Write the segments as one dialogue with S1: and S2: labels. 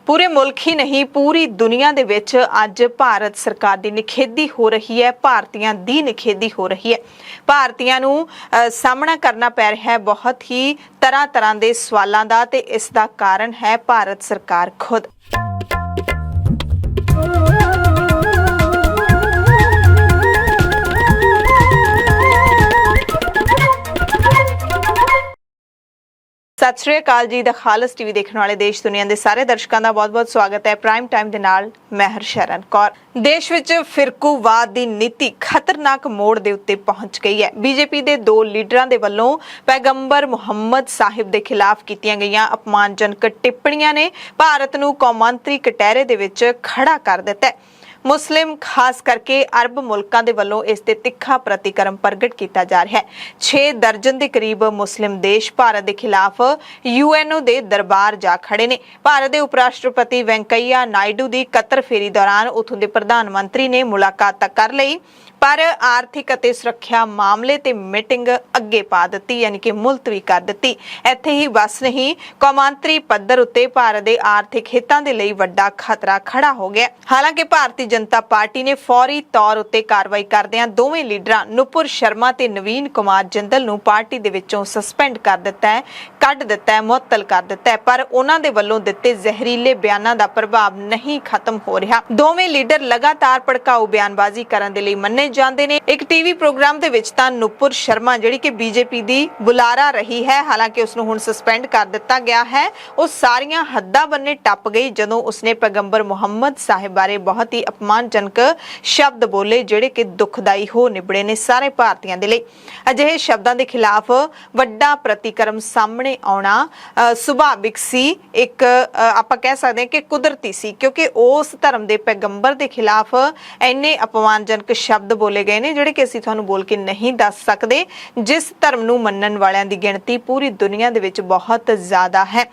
S1: पूरे मुल्क ही नहीं पूरी दुनिया दे विच अज भारत सरकार की निखेधी हो रही है, भारतीयों की निखेधी हो रही है। भारतीयों नूं सामना करना पै रहा है बहुत ही तरह तरह के सवालों का, ते इसका कारण है भारत सरकार खुद। सत श्री अकाल जी। द खालस टीवी देखने वाले देश दुनिया के सारे दर्शकों का बहुत बहुत स्वागत है। प्राइम टाइम के नाल मैं हरशरण कौर। देश विच फिरकूवाद की नीति खतरनाक मोड़ के उत्ते पहुंच गई है। बीजेपी के दो लीडरां दे वल्लों पैगंबर मुहम्मद साहिब के खिलाफ कीतियां गईयां अपमानजनक टिप्पणियां ने भारत नूं कौमांतरी कटहरे दे विच खड़ा कर दिता है। मुस्लिम खास करके अरब मुल्कों के वलों इस ते तिखा प्रतिक्रम प्रगट किया जा रहा है। 6 दर्जन के करीब मुस्लिम देश भारत के खिलाफ यूएनओ के दरबार जा खड़े ने। भारत के उपराष्ट्रपति वेंकैया नायडू की कतर फेरी दौरान उथों के प्रधानमंत्री ने मुलाकात कर ली, पर आर्थिक और सुरक्षा मामले ते मीटिंग अगे पा दी, यानी कि मुलतवी कर दी। इत्थे ही बस नहीं, कौमांतरी पद्धर उत्ते भारत के आर्थिक हितों के लिए वड्डा खतरा खड़ा हो गया। हालांकि भारतीय जनता पार्टी ने फौरी तौर उत्ते कार्रवाई करदियां दोवें लीडरां नुपुर शर्मा ते नवीन कुमार जिंदल नूं पार्टी दे विचों सस्पेंड कर दिता है, कढ दिता है, मुअत्तल कर दिता है। पर उन्हां दे वल्लों दिते जहरीले बयानां दा प्रभाव नहीं खत्म हो रहा। दोवें लीडर लगातार भड़काऊ बयानबाजी करन दे लई मन्ने जांदे ने। एक टीवी प्रोग्राम दे विच तां नुपुर शर्मा जिहड़ी कि बीजेपी दी बुलारा रही है, हालांकि उसनूं हुण सस्पेंड कर दिता गया है, उह सारियां हद्दां बन्ने टप गई जदों उसने पैगंबर मुहम्मद साहिब बारे बहुत ही अपमानजनक शब्द बोले, जिहड़े कि दुखदाई हो निबड़े ने सारे भारतीयों दे लई। अजिहे शब्दां दे खिलाफ वड्डा प्रतिक्रम सामने आउणा सुभाविक सी, एक आपां कह सकदे हां कि कुदरती सी, क्योंकि उस धर्म दे पैगंबर दे खिलाफ इन्ने अपमानजनक शब्द बोले गए ने जिहड़े कि असीं तुहानूं बोल के नहीं दस सकदे। जिस धर्म नूं मन्नण वालियां दी गिणती पूरी दुनिया दे विच बहुत ज़्यादा है।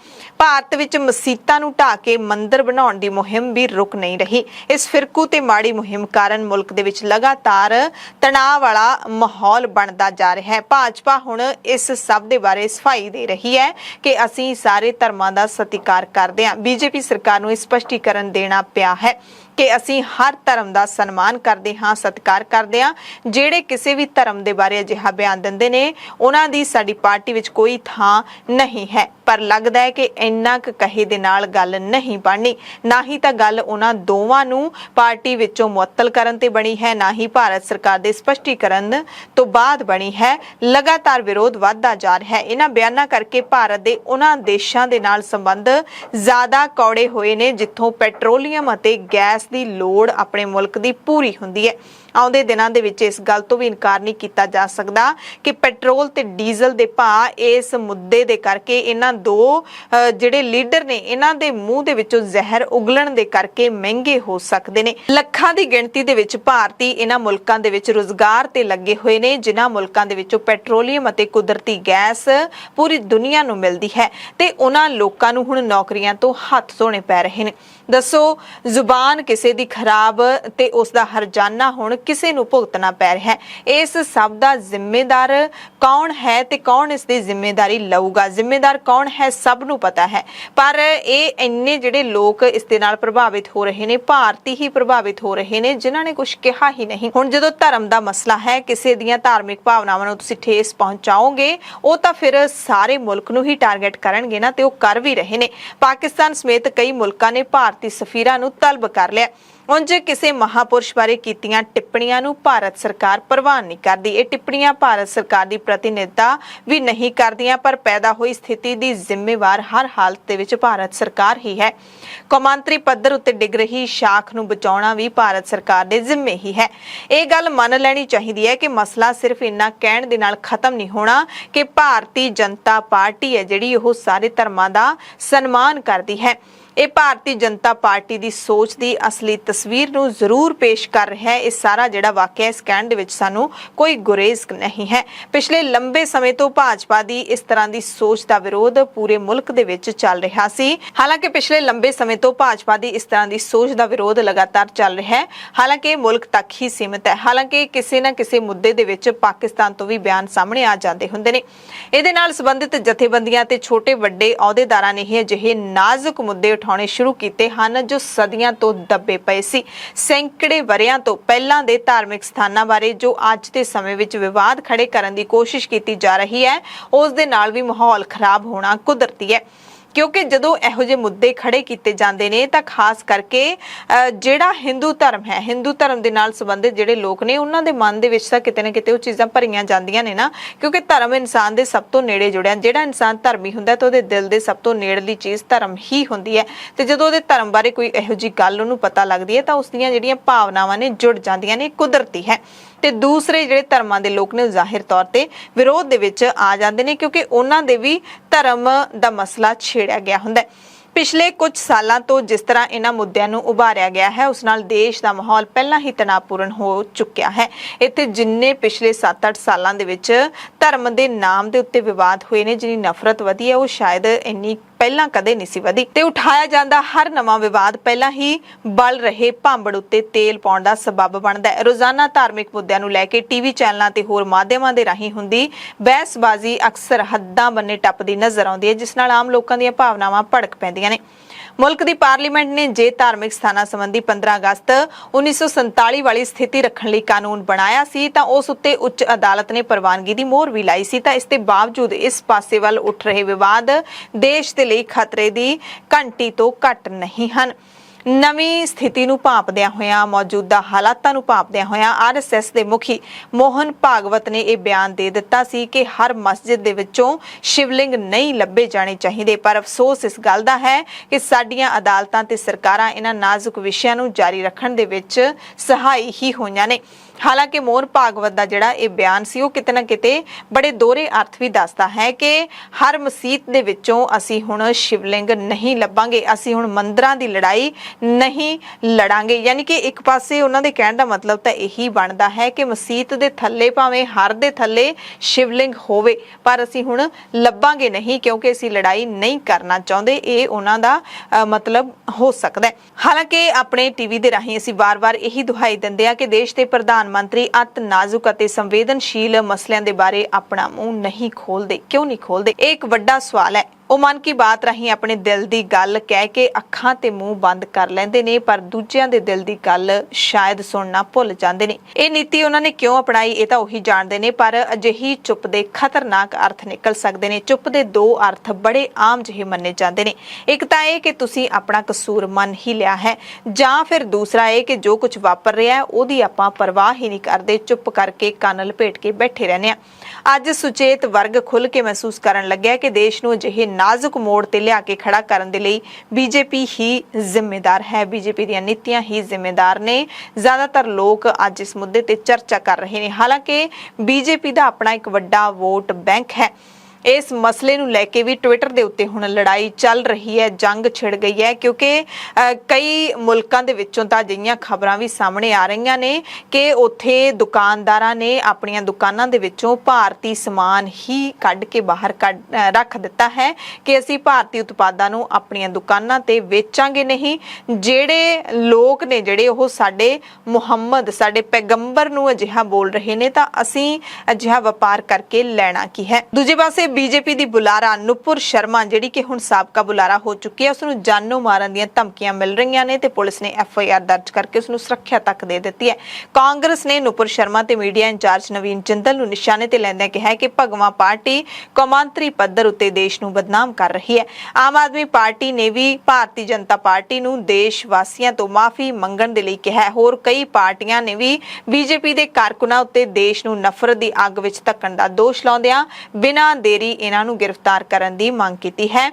S1: भारत विच मसीतां नूं ढाह के मंदिर बनाउण दी मुहिम भी रुक नहीं रही। इस फिरकू ते माड़ी मुहिम कारण मुल्क दे विच लगातार तणाव वाला माहौल बनदा जा रहा है। भाजपा हुण इस सब दे बारे सफाई दे रही है कि असीं सारे धर्मां दा सत्कार करदे हां। बीजेपी सरकार नूं स्पष्टीकरण देना पिया है कि असीं हर धर्म का सन्मान करते हाँ, सत्कार करते हाँ। जिहड़े किसी भी धर्म के बारे अजिहा बयान दिंदे ने उन्हां दी साडी पार्टी विच कोई थां नहीं है। पर लगता है कि इन्ना कहे दे नाल गल नहीं बननी। ना ही तां गल उन्हां दोवां नूं पार्टी विचों मुअत्तल करन ते बनी है, ना ही भारत सरकार दे स्पष्टीकरण तो बाद बनी है। लगातार विरोध वधदा जा रहा है। इन्हां बयानां करके भारत दे उन्हां देशां दे नाल संबंध ज़्यादा कौड़े होए ने जिथों पेट्रोलीयम अते गैस दी लोड़ अपने मुल्क दी पूरी हुंदी है। आउंदे दिनां दे विच इस गल तो भी इनकार नहीं किया जा सकदा कि पेट्रोल ते डीजल दे भाव इस मुद्दे दे करके इन्हां दो जिहड़े लीडर ने इन्हां दे मूंह दे विचों जहर उगलण दे करके महंगे हो सकदे ने। लखां दी गिणती दे विच भारती इन्हां मुल्कां दे विच रोजगार ते लगे होए ने, जिन्हां मुल्कां दे विचों पेट्रोलीयम अते कुदरती गैस पूरी दुनिया नूं मिलदी है ते उन्हां लोकां नूं हुण नौकरियां तो हत्थ धोणे पै रहे ने। दसो, जुबान किसी दी खराब ते उसदा हरजाना हुण किसी नूं भुगतना पै रहा है। इस सब दा जिम्मेदार कौन है ते कौन इसकी जिम्मेदारी लऊगा? जिम्मेदार कौन है सब नूं पता है, पर ये इन्ने जिहड़े लोग इस दे नाल प्रभावित हो रहे ने, भारती ही प्रभावित हो रहे ने, जिन्हां ने कुछ कहा ही नहीं। हुण जदों धर्म दा मसला है, किसी दीयां धार्मिक भावनावां नूं तुसीं ठेस पहुंचाओगे, वो तां फिर सारे मुल्क नूं ही टारगेट करनगे ना, ते वो कर भी रहे ने। पाकिस्तान समेत कई मुल्कां ने भारती सफीरां नूं तलब कर लिया। उंज किसी महापुरुष बारे कीतियां टिप्पणियां नूं भारत सरकार परवाह नहीं करती। ये टिप्पणियां भारत सरकार की प्रतिनिधिता भी नहीं करदियां, पर पैदा हुई स्थिति की जिम्मेवार हर हालत दे विच भारत सरकार ही है। कौमांतरी पद्धर उत्ते डिग रही शाख नूं बचाउणा भी भारत सरकार दे जिम्मे ही है। ये गल मन लैणी चाहिदी है कि मसला सिर्फ इन्ना कहण दे नाल खत्म नहीं होना कि भारतीय जनता पार्टी है जिहड़ी ओह सारे धर्मां दा सन्मान करदी है। ये भारतीय जनता पार्टी की सोच की असली तस्वीर नूं जरूर पेश कर रहा है। इस सारा जिहड़ा वाकिया इस कहण दे विच सानूं कोई गुरेज नहीं है। पिछले लंबे समय तो भाजपा की इस तरह की सोच का विरोध पूरे मुल्क दे विच चल रहा सी। हालांकि पिछले लंबे समय तो भाजपा की इस तरह की सोच का विरोध लगातार चल रहा है। हालांकि मुल्क तक ही सीमित है। हालांकि किसी न किसी मुद्दे दे विच पाकिस्तान तो भी बयान सामने आ जाते हुंदे ने। इहदे नाल संबंधित जथेबंदियां ते छोटे वड्डे अहुदेदारां ने ही अजिहे नाजुक मुद्दे ਉਠਾਉਣੇ ਸ਼ੁਰੂ ਕੀਤੇ ਹਨ ਜੋ ਸਦੀਆਂ ਤੋਂ ਦੱਬੇ ਪਏ ਸੀ। ਸੈਂਕੜੇ ਵਰਿਆਂ ਤੋਂ ਪਹਿਲਾਂ ਦੇ ਧਾਰਮਿਕ ਸਥਾਨਾਂ ਬਾਰੇ ਜੋ ਅੱਜ ਦੇ ਸਮੇਂ ਵਿੱਚ ਵਿਵਾਦ ਖੜੇ ਕਰਨ ਦੀ ਕੋਸ਼ਿਸ਼ ਕੀਤੀ ਜਾ ਰਹੀ ਹੈ, ਉਸ ਦੇ ਨਾਲ ਵੀ ਮਾਹੌਲ ਖਰਾਬ ਹੋਣਾ ਕੁਦਰਤੀ ਹੈ। ਕਿਉਂਕਿ ਜਦੋਂ ਇਹੋ ਜਿਹੇ ਮੁੱਦੇ ਖੜੇ ਕੀਤੇ ਜਾਂਦੇ ਨੇ ਤਾਂ ਖਾਸ ਕਰਕੇ ਜਿਹੜਾ ਹਿੰਦੂ ਧਰਮ ਹੈ, ਹਿੰਦੂ ਧਰਮ ਦੇ ਨਾਲ ਸੰਬੰਧਿਤ ਜਿਹੜੇ ਲੋਕ ਨੇ ਉਹਨਾਂ ਦੇ ਮਨ ਦੇ ਵਿੱਚ ਤਾਂ ਕਿਤੇ ਨਾ ਕਿਤੇ ਉਹ ਚੀਜ਼ਾਂ ਭਰੀਆਂ ਜਾਂਦੀਆਂ ਨੇ ਨਾ, ਕਿਉਂਕਿ ਧਰਮ ਇਨਸਾਨ ਦੇ ਸਭ ਤੋਂ ਨੇੜੇ ਜੁੜਿਆ। ਜਿਹੜਾ ਇਨਸਾਨ ਧਰਮੀ ਹੁੰਦਾ ਤਾਂ ਉਹਦੇ ਦਿਲ ਦੇ ਸਭ ਤੋਂ ਨੇੜਲੀ ਚੀਜ਼ ਧਰਮ ਹੀ ਹੁੰਦੀ ਹੈ, ਤੇ ਜਦੋਂ ਉਹਦੇ ਧਰਮ ਬਾਰੇ ਕੋਈ ਇਹੋ ਜਿਹੀ ਗੱਲ ਉਹਨੂੰ ਪਤਾ ਲੱਗਦੀ ਹੈ ਤਾਂ ਉਸ ਦੀਆਂ ਜਿਹੜੀਆਂ ਭਾਵਨਾਵਾਂ ਨੇ ਜੁੜ ਜਾਂਦੀਆਂ ਨੇ, ਕੁਦਰਤੀ ਹੈ। ਤੇ ਦੂਸਰੇ ਜਿਹੜੇ ਧਰਮਾਂ ਦੇ ਲੋਕ ਨੇ ਜ਼ਾਹਿਰ ਤੌਰ ਤੇ ਵਿਰੋਧ ਦੇ ਵਿੱਚ ਆ ਜਾਂਦੇ ਨੇ, ਕਿਉਂਕਿ ਉਹਨਾਂ ਦੇ ਵੀ ਧਰਮ ਦਾ ਮਸਲਾ ਛੇੜਿਆ ਗਿਆ ਹੁੰਦਾ ਹੈ। ਪਿਛਲੇ ਕੁਝ ਸਾਲਾਂ ਤੋਂ ਜਿਸ ਤਰ੍ਹਾਂ ਇਹਨਾਂ ਮੁੱਦਿਆਂ ਨੂੰ ਉਭਾਰਿਆ ਗਿਆ ਹੈ, ਉਸ ਨਾਲ ਦੇਸ਼ ਦਾ ਮਾਹੌਲ ਪਹਿਲਾਂ ਹੀ ਤਣਾਅਪੂਰਨ ਹੋ ਚੁੱਕਿਆ ਹੈ। ਇੱਥੇ ਜਿੰਨੇ ਪਿਛਲੇ 7-8 ਸਾਲਾਂ ਦੇ ਵਿੱਚ ਧਰਮ ਦੇ ਨਾਮ ਦੇ ਉੱਤੇ ਵਿਵਾਦ ਹੋਏ ਨੇ, ਜਿੰਨੀ ਨਫ਼ਰਤ ਵਧੀ ਹੈ, ਉਹ ਸ਼ਾਇਦ ਇੰਨੀ ਪਹਿਲਾਂ ਕਦੇ ਨਹੀਂ ਸੀ ਵਧੀ। ਤੇ ਉਠਾਇਆ ਜਾਂਦਾ ਹਰ ਨਵਾਂ ਵਿਵਾਦ ਪਹਿਲਾਂ ਹੀ ਬਲ ਰਹੇ ਭਾਂਬੜ ਉੱਤੇ ਤੇਲ ਪਾਉਣ ਦਾ ਸਬੱਬ ਬਣਦਾ ਹੈ। ਰੋਜ਼ਾਨਾ ਧਾਰਮਿਕ ਮੁੱਦਿਆਂ ਨੂੰ ਲੈ ਕੇ ਟੀਵੀ ਚੈਨਲਾਂ ਤੇ ਹੋਰ ਮਾਧਿਅਮਾਂ ਦੇ ਰਾਹੀਂ ਹੁੰਦੀ ਬਹਿਸਬਾਜ਼ੀ ਅਕਸਰ ਹੱਦਾਂ ਬੰਨੇ ਟੱਪਦੀ ਨਜ਼ਰ ਆਉਂਦੀ ਹੈ, ਜਿਸ ਨਾਲ ਆਮ ਲੋਕਾਂ ਦੀਆਂ ਭਾਵਨਾਵਾਂ ਭੜਕ ਪੈਂਦੀਆਂ ਨੇ। ਮੁਲਕ ਦੀ ਪਾਰਲੀਮੈਂਟ ਨੇ ਜੇ ਧਾਰਮਿਕ ਸਥਾਨਾਂ ਸੰਬੰਧੀ 15 ਅਗਸਤ 1947 ਵਾਲੀ ਸਥਿਤੀ ਰੱਖਣ ਲਈ ਕਾਨੂੰਨ ਬਣਾਇਆ ਸੀ ਤਾਂ ਉਸ ਉੱਤੇ ਉੱਚ ਅਦਾਲਤ ਨੇ ਪ੍ਰਵਾਨਗੀ ਦੀ ਮੋਹਰ ਵੀ ਲਾਈ ਸੀ, ਤਾਂ ਇਸ ਦੇ ਬਾਵਜੂਦ ਇਸ ਪਾਸੇ ਵੱਲ ਉੱਠ ਰਹੇ ਵਿਵਾਦ ਦੇਸ਼ ਦੇ ਲਈ ਖਤਰੇ ਦੀ ਘੰਟੀ ਤੋਂ ਘੱਟ ਨਹੀਂ ਹਨ। ਨਵੀਂ ਸਥਿਤੀ ਨੂੰ ਭਾਂਪਦਿਆਂ ਹੋਇਆਂ, ਮੌਜੂਦਾ ਹਾਲਾਤਾਂ ਨੂੰ ਭਾਂਪਦਿਆਂ ਹੋਇਆਂ ਆਰਐਸਐਸ ਦੇ ਮੁਖੀ ਮੋਹਨ ਭਾਗਵਤ ਨੇ ਇਹ ਬਿਆਨ ਦੇ ਦਿੱਤਾ ਸੀ ਕਿ ਹਰ ਮਸਜਿਦ ਦੇ ਵਿੱਚੋਂ ਸ਼ਿਵਲਿੰਗ ਨਹੀਂ ਲੱਭੇ ਜਾਣੇ ਚਾਹੀਦੇ। ਪਰ ਅਫਸੋਸ ਇਸ ਗੱਲ ਦਾ ਹੈ ਕਿ ਸਾਡੀਆਂ ਅਦਾਲਤਾਂ ਤੇ ਸਰਕਾਰਾਂ ਇਹਨਾਂ ਨਾਜ਼ੁਕ ਵਿਸ਼ਿਆਂ ਨੂੰ ਜਾਰੀ ਰੱਖਣ ਦੇ ਵਿੱਚ ਸਹਾਈ ਹੀ ਹੋਈਆਂ ਨੇ। ਹਾਲਾਂਕਿ ਮੋਹਨ ਭਾਗਵਤ ਦਾ ਜਿਹੜਾ ਇਹ ਬਿਆਨ ਸੀ ਉਹ ਕਿਤੇ ਨਾ ਕਿਤੇ ਬੜੇ ਦੋਹਰੇ ਅਰਥ ਵੀ ਦੱਸਦਾ ਹੈ ਕਿ ਹਰ ਮਸੀਤ ਦੇ ਵਿੱਚੋਂ ਅਸੀਂ ਹੁਣ ਸ਼ਿਵਲਿੰਗ ਨਹੀਂ ਲੱਭਾਂਗੇ, ਅਸੀਂ ਹੁਣ ਮੰਦਰਾਂ ਦੀ ਲੜਾਈ ਨਹੀਂ ਲੜਾਂਗੇ। ਯਾਨੀ ਕਿ ਇੱਕ ਪਾਸੇ ਉਹਨਾਂ ਦੇ ਕਹਿਣ ਦਾ ਮਤਲਬ ਤਾਂ ਇਹੀ ਬਣਦਾ ਹੈ ਕਿ ਮਸੀਤ ਦੇ ਥੱਲੇ ਭਾਵੇਂ ਹਰ ਦੇ ਥੱਲੇ ਸ਼ਿਵਲਿੰਗ ਹੋਵੇ, ਪਰ ਅਸੀਂ ਹੁਣ ਲੱਭਾਂਗੇ ਨਹੀਂ ਕਿਉਂਕਿ ਅਸੀਂ ਲੜਾਈ ਨਹੀਂ ਕਰਨਾ ਚਾਹੁੰਦੇ। ਇਹ ਉਹਨਾਂ ਦਾ ਮਤਲਬ ਹੋ ਸਕਦਾ ਹੈ। ਹਾਲਾਂਕਿ ਆਪਣੇ ਟੀਵੀ ਦੇ ਰਾਹੀਂ ਅਸੀਂ ਵਾਰ-ਵਾਰ ਇਹੀ ਦੁਹਾਈ ਦਿੰਦੇ ਆ ਕਿ ਦੇਸ਼ ਦੇ ਪ੍ਰਧਾਨ ਮੰਤਰੀ ਅਤ ਨਾਜ਼ੁਕ ਅਤੇ ਸੰਵੇਦਨਸ਼ੀਲ ਮਸਲਿਆਂ ਦੇ ਬਾਰੇ ਆਪਣਾ ਮੂੰਹ ਨਹੀਂ ਖੋਲਦੇ। ਕਿਉਂ ਨਹੀਂ ਖੋਲਦੇ? ਇਹ ਇੱਕ ਵੱਡਾ ਸਵਾਲ ਹੈ। ਉਹ ਮਨ ਕੀ ਬਾਤ ਰਾਹੀਂ ਆਪਣੇ ਦਿਲ ਦੀ ਗੱਲ ਕਹਿ ਕੇ ਅੱਖਾਂ ਤੇ ਮੂੰਹ ਬੰਦ ਕਰ ਲੈਂਦੇ ਨੇ, ਪਰ ਦੂਜਿਆਂ ਦੇ ਦਿਲ ਦੀ ਗੱਲ ਸ਼ਾਇਦ ਸੁਣਨਾ ਭੁੱਲ ਜਾਂਦੇ ਨੇ। ਇਹ ਨੀਤੀ ਉਹਨਾਂ ਨੇ ਕਿਉਂ ਅਪਣਾਈ ਇਹ ਤਾਂ ਉਹੀ ਜਾਣਦੇ ਨੇ, ਪਰ ਅਜਿਹੀ ਚੁੱਪ ਦੇ ਖਤਰਨਾਕ ਅਰਥ ਨਿਕਲ ਸਕਦੇ ਨੇ। ਚੁੱਪ ਦੇ ਦੋ ਅਰਥ ਬੜੇ ਆਮ ਜਿਹੇ ਮੰਨੇ ਜਾਂਦੇ ਨੇ। ਇੱਕ ਤਾਂ ਇਹ ਕਿ ਤੁਸੀਂ ਆਪਣਾ ਕਸੂਰ ਮੰਨ ਹੀ ਲਿਆ ਹੈ, ਜਾਂ ਫਿਰ ਦੂਸਰਾ ਇਹ ਕਿ ਜੋ ਕੁਝ ਵਾਪਰ ਰਿਹਾ ਉਹਦੀ ਆਪਾਂ ਪਰਵਾਹ ਹੀ ਨਹੀਂ ਕਰਦੇ, ਚੁੱਪ ਕਰਕੇ ਕੰਨ ਲਪੇਟ ਕੇ ਬੈਠੇ ਰਹਿੰਦੇ ਆ। ਅੱਜ ਸੁਚੇਤ ਵਰਗ ਖੁੱਲ ਕੇ ਮਹਿਸੂਸ ਕਰਨ ਲੱਗਿਆ ਕਿ ਦੇਸ਼ ਨੂੰ ਅਜਿਹੇ ਨਾਜ਼ੁਕ ਮੋੜ ਤੇ ਲਿਆ ਕੇ ਖੜਾ ਕਰਨ ਦੇ ਲਈ ਬੀਜੇਪੀ ਹੀ ਜ਼ਿੰਮੇਦਾਰ ਹੈ, ਬੀਜੇਪੀ ਦੀਆਂ ਨੀਤੀਆਂ ਹੀ ਜ਼ਿੰਮੇਦਾਰ ਨੇ। ਜ਼ਿਆਦਾਤਰ ਲੋਕ ਅੱਜ ਇਸ ਮੁੱਦੇ ਤੇ ਚਰਚਾ ਕਰ ਰਹੇ ਨੇ। ਹਾਲਾਂਕਿ ਬੀਜੇਪੀ ਦਾ ਆਪਣਾ ਇੱਕ ਵੱਡਾ ਵੋਟ ਬੈਂਕ ਹੈ। ਇਸ ਮਸਲੇ ਨੂੰ ਲੈ ਕੇ ਵੀ ਟਵਿੱਟਰ ਦੇ ਉੱਤੇ ਹੁਣ ਲੜਾਈ ਚੱਲ ਰਹੀ ਹੈ, ਜੰਗ ਛਿੜ ਗਈ ਹੈ, ਕਿਉਂਕਿ ਕਈ ਮੁਲਕਾਂ ਦੇ ਵਿੱਚੋਂ ਤਾਂ ਅਜਿਹੀਆਂ ਖਬਰਾਂ ਵੀ ਸਾਹਮਣੇ ਆ ਰਹੀਆਂ ਨੇ ਕਿ ਉੱਥੇ ਦੁਕਾਨਦਾਰਾਂ ਨੇ ਆਪਣੀਆਂ ਦੁਕਾਨਾਂ ਦੇ ਵਿੱਚੋਂ ਭਾਰਤੀ ਸਮਾਨ ਹੀ ਕੱਢ ਕੇ ਬਾਹਰ ਰੱਖ ਦਿੱਤਾ ਹੈ ਕਿ ਅਸੀਂ ਭਾਰਤੀ ਉਤਪਾਦਾਂ ਨੂੰ ਆਪਣੀਆਂ ਦੁਕਾਨਾਂ ਤੇ ਵੇਚਾਂਗੇ ਨਹੀਂ। ਜਿਹੜੇ ਲੋਕ ਨੇ ਜਿਹੜੇ ਉਹ ਸਾਡੇ ਮੁਹੰਮਦ, ਸਾਡੇ ਪੈਗੰਬਰ ਨੂੰ ਅਜਿਹਾ ਬੋਲ ਰਹੇ ਨੇ ਤਾਂ ਅਸੀਂ ਅਜਿਹਾ ਵਪਾਰ ਕਰਕੇ ਲੈਣਾ ਕੀ ਹੈ। ਦੂਜੇ ਪਾਸੇ ਬੀਜੇਪੀ ਦੀ ਬੁਲਾਰਾ ਨੂਪੁਰ ਸ਼ਰਮਾ, ਜਿਹੜੀ ਕਿ ਹੁਣ ਸਾਬਕਾ ਬੁਲਾਰਾ ਹੋ ਚੁੱਕੀ ਹੈ, ਉਸ ਨੂੰ ਜਾਨੋਂ ਮਾਰਨ ਦੀਆਂ ਧਮਕੀਆਂ ਮਿਲ ਰਹੀਆਂ ਨੇ ਤੇ ਪੁਲਿਸ ਨੇ FIR ਦਰਜ ਕਰਕੇ ਉਸ ਨੂੰ ਸੁਰੱਖਿਆ ਤੱਕ ਦੇ ਦਿੱਤੀ ਹੈ। ਕਾਂਗਰਸ ਨੇ ਨੂਪੁਰ ਸ਼ਰਮਾ ਤੇ ਮੀਡੀਆ ਇੰਚਾਰਜ ਨਵੀਨ ਜਿੰਦਲ ਨੂੰ ਨਿਸ਼ਾਨੇ ਤੇ ਲੈਂਦਿਆਂ ਕਿਹਾ ਹੈ ਕਿ ਭਗਵਾਂ ਪਾਰਟੀ ਕੌਮਾਂਤਰੀ ਪੱਧਰ ਉੱਤੇ ਦੇਸ਼ ਨੂੰ ਬਦਨਾਮ ਕਰ ਰਹੀ ਹੈ। ਆਮ ਆਦਮੀ ਪਾਰਟੀ ਨੇ ਵੀ ਭਾਰਤੀ ਜਨਤਾ ਪਾਰਟੀ ਨੂੰ ਦੇਸ਼ ਵਾਸੀਆਂ ਤੋਂ ਮਾਫੀ ਮੰਗਣ ਦੇ ਲਈ ਕਿਹਾ ਹੈ। ਹੋਰ ਕਈ ਪਾਰਟੀਆਂ ਨੇ ਵੀ ਬੀਜੇਪੀ ਦੇ ਕਾਰਕੁਨਾਂ ਉੱਤੇ ਦੇਸ਼ ਨੂੰ ਨਫ਼ਰਤ ਦੀ ਅੱਗ ਵਿੱਚ ਧੱਕਣ ਦਾ ਦੋਸ਼ ਲਾਉਂਦਿਆਂ ਬਿਨਾਂ ਦੇਰੀ ਇਹਨਾਂ ਨੂੰ ਗ੍ਰਿਫਤਾਰ ਕਰਨ ਦੀ ਮੰਗ ਕੀਤੀ ਹੈ।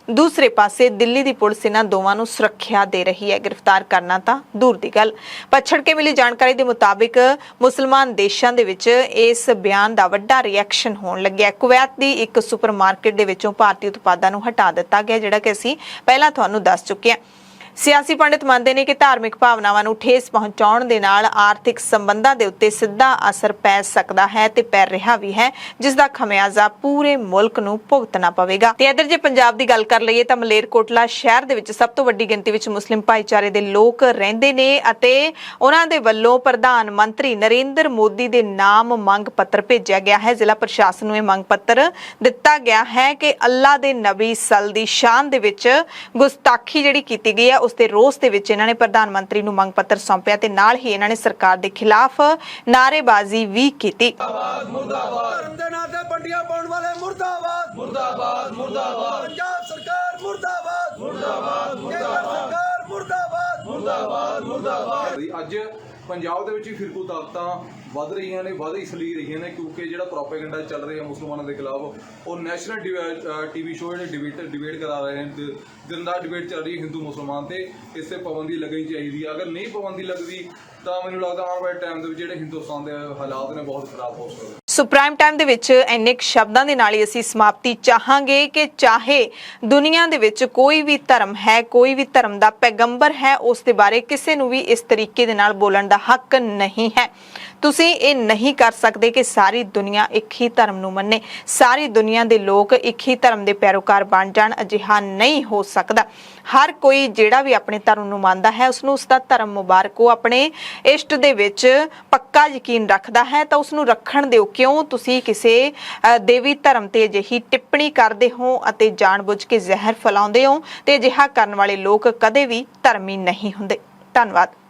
S1: ਦੂਸਰੇ ਪਾਸੇ ਦਿੱਲੀ ਦੀ ਪੁਲਿਸ ਇਹਨਾਂ ਦੋਵਾਂ ਨੂੰ ਸੁਰੱਖਿਆ ਦੇ ਰਹੀ ਹੈ। ਗ੍ਰਿਫਤਾਰ ਕਰਨਾ ਤਾਂ ਦੂਰ ਦੀ ਗੱਲ। ਪਛੜ ਕੇ ਮਿਲੀ ਜਾਣਕਾਰੀ ਦੇ ਮੁਤਾਬਿਕ ਮੁਸਲਮਾਨ ਦੇਸ਼ਾਂ ਦੇ ਵਿੱਚ ਇਸ ਬਿਆਨ ਦਾ ਵੱਡਾ ਰਿਐਕਸ਼ਨ ਹੋਣ ਲੱਗਿਆ। ਕੁਵੈਤ ਦੀ ਇੱਕ ਸੁਪਰਮਾਰਕੀਟ ਦੇ ਵਿੱਚੋਂ ਭਾਰਤੀ ਉਤਪਾਦਾਂ ਨੂੰ ਹਟਾ ਦਿੱਤਾ ਗਿਆ, ਜਿਹੜਾ ਕਿ ਅਸੀਂ ਪਹਿਲਾਂ ਤੁਹਾਨੂੰ ਦੱਸ ਚੁੱਕੇ ਹਾਂ। ਸਿਆਸੀ ਪੰਡਿਤ ਮੰਨਦੇ ਨੇ ਕਿ ਧਾਰਮਿਕ ਭਾਵਨਾਵਾਂ ਨੂੰ ਠੇਸ ਪਹੁੰਚਾਉਣ ਦੇ ਨਾਲ ਆਰਥਿਕ ਸੰਬੰਧਾਂ ਦੇ ਉੱਤੇ ਸਿੱਧਾ ਅਸਰ ਪੈ ਸਕਦਾ ਹੈ ਤੇ ਪੈ ਰਿਹਾ ਵੀ ਹੈ, ਜਿਸ ਦਾ ਖਮਿਆਜ਼ਾ ਪੂਰੇ ਮੁਲਕ ਨੂੰ ਭੁਗਤਣਾ ਪਵੇਗਾ। ਤੇ ਇੱਧਰ ਜੇ ਪੰਜਾਬ ਦੀ ਗੱਲ ਕਰ ਲਈਏ ਤਾਂ ਮਲੇਰਕੋਟਲਾ ਸ਼ਹਿਰ ਦੇ ਵਿੱਚ ਸਭ ਤੋਂ ਵੱਡੀ ਗਿਣਤੀ ਵਿੱਚ ਮੁਸਲਿਮ ਭਾਈਚਾਰੇ ਦੇ ਲੋਕ ਰਹਿੰਦੇ ਨੇ ਅਤੇ ਉਹਨਾਂ ਦੇ ਵੱਲੋਂ ਪ੍ਰਧਾਨ ਮੰਤਰੀ ਨਰਿੰਦਰ ਮੋਦੀ ਦੇ ਨਾਮ ਮੰਗ ਪੱਤਰ ਭੇਜਿਆ ਗਿਆ ਹੈ। ਜ਼ਿਲ੍ਹਾ ਪ੍ਰਸ਼ਾਸਨ ਨੂੰ ਇਹ ਮੰਗ ਪੱਤਰ ਦਿੱਤਾ ਗਿਆ ਹੈ ਕਿ ਅੱਲਾ ਦੇ ਨਬੀ ਸਲ ਦੀ ਸ਼ਾਨ ਦੇ ਵਿੱਚ ਗੁਸਤਾਖੀ ਜਿਹੜੀ ਕੀਤੀ ਗਈ ਹੈ ਉਸ ਦੇ ਰੋਸ ਦੇ ਵਿੱਚ ਇਹਨਾਂ ਨੇ ਪ੍ਰਧਾਨ ਮੰਤਰੀ ਨੂੰ ਮੰਗ ਪੱਤਰ ਸੌਂਪਿਆ ਤੇ ਨਾਲ ਹੀ ਇਹਨਾਂ ਨੇ ਸਰਕਾਰ ਦੇ ਖਿਲਾਫ ਨਾਅਰੇਬਾਜ਼ੀ ਵੀ ਕੀਤੀ।
S2: ਧਰਮ ਦੇ ਨਾਂ ਤੇ ਬੰਡੀਆਂ ਪਾਉਣ ਵਾਲੇ ਮੁਰਦਾਬਾਦ ਮੁਰਦਾਬਾਦ ਮੁਰਦਾਬਾਦ। ਪੰਜਾਬ ਸਰਕਾਰ ਮੁਰਦਾਬਾਦ ਮੁਰਦਾਬਾਦ ਮੁਰਦਾਬਾਦ। ਸਰਕਾਰ ਮੁਰਦਾਬਾਦ ਮੁਰਦਾਬਾਦ ਮੁਰਦਾਬਾਦ।
S3: ਅੱਜ ਪੰਜਾਬ ਦੇ ਵਿੱਚ ਹੀ ਫਿਰਕੂ ਤਾਕਤਾਂ ਵੱਧ ਰਹੀਆਂ ਨੇ, ਵੱਧ ਇਸ ਲਈ ਰਹੀਆਂ ਨੇ ਕਿਉਂਕਿ ਜਿਹੜਾ ਪ੍ਰੋਪੇਗੈਂਡਾ ਚੱਲ ਰਿਹਾ ਮੁਸਲਮਾਨਾਂ ਦੇ ਖਿਲਾਫ ਉਹ ਨੈਸ਼ਨਲ ਟੀਵੀ ਸ਼ੋਅ ਜਿਹੜੇ ਡਿਬੇਟ ਕਰਾ ਰਹੇ ਨੇ, ਦਿਨ ਰਾਤ ਡਿਬੇਟ ਚੱਲ ਰਹੀ ਹੈ ਹਿੰਦੂ ਮੁਸਲਮਾਨ ਤੇ ਇਸ ਤੇ ਪਾਬੰਦੀ ਲੱਗਣੀ ਚਾਹੀਦੀ ਹੈ। ਅਗਰ ਨਹੀਂ ਪਾਬੰਦੀ ਲੱਗਦੀ ਤਾਂ ਮੈਨੂੰ ਲੱਗਦਾ ਆਉਣ ਵਾਲੇ ਟਾਈਮ ਦੇ ਵਿੱਚ ਜਿਹੜੇ ਹਿੰਦੁਸਤਾਨ ਦੇ ਹਾਲਾਤ ਨੇ ਬਹੁਤ ਖਰਾਬ ਹੋ ਸਕਦੇ।
S1: ਸੋ ਪ੍ਰਾਈਮ ਟਾਈਮ ਦੇ ਵਿੱਚ ਇੰਨੇ ਸ਼ਬਦਾਂ ਦੇ ਨਾਲ ਹੀ ਅਸੀਂ ਸਮਾਪਤੀ ਚਾਹਾਂਗੇ ਕਿ ਚਾਹੇ ਦੁਨੀਆ ਦੇ ਵਿੱਚ ਕੋਈ ਵੀ ਧਰਮ ਹੈ, ਕੋਈ ਵੀ ਧਰਮ ਦਾ ਪੈਗੰਬਰ ਹੈ, ਉਸ ਦੇ ਬਾਰੇ ਕਿਸੇ ਨੂੰ ਵੀ ਇਸ ਤਰੀਕੇ ਦੇ ਨਾਲ ਬੋਲਣ ਦਾ ਹੱਕ ਨਹੀਂ ਹੈ। ਤੁਸੀਂ ਇਹ ਨਹੀਂ ਕਰ ਸਕਦੇ ਕਿ ਸਾਰੀ ਦੁਨੀਆ ਇੱਕ ਹੀ ਧਰਮ ਨੂੰ ਮੰਨੇ, ਸਾਰੀ ਦੁਨੀਆ ਦੇ ਲੋਕ ਇੱਕ ਹੀ ਧਰਮ ਦੇ ਪੈਰੋਕਾਰ ਬਣ ਜਾਣ, ਅਜਿਹਾ ਨਹੀਂ ਹੋ ਸਕਦਾ। ਹਰ ਕੋਈ ਜਿਹੜਾ ਵੀ ਆਪਣੇ ਧਰਮ ਨੂੰ ਮੰਨਦਾ ਹੈ ਉਸ ਨੂੰ ਉਸ ਦਾ ਧਰਮ ਮੁਬਾਰਕ ਹੋ, ਆਪਣੇ ਇਸ਼ਟ ਦੇ ਵਿੱਚ ਪੱਕਾ ਯਕੀਨ ਰੱਖਦਾ ਹੈ ਤਾਂ ਉਸ ਨੂੰ ਰੱਖਣ ਦਿਓ। ਕਿਉਂ ਤੁਸੀਂ ਕਿਸੇ ਦੇਵੀ ਧਰਮ ਤੇ ਅਜਿਹੀ ਟਿੱਪਣੀ ਕਰਦੇ ਹੋ ਅਤੇ ਜਾਣਬੁੱਝ ਕੇ ਜ਼ਹਿਰ ਫੈਲਾਉਂਦੇ ਹੋ? ਤੇ ਅਜਿਹਾ ਕਰਨ ਵਾਲੇ ਲੋਕ ਕਦੇ ਵੀ ਧਰਮੀ ਨਹੀਂ ਹੁੰਦੇ। ਧੰਨਵਾਦ।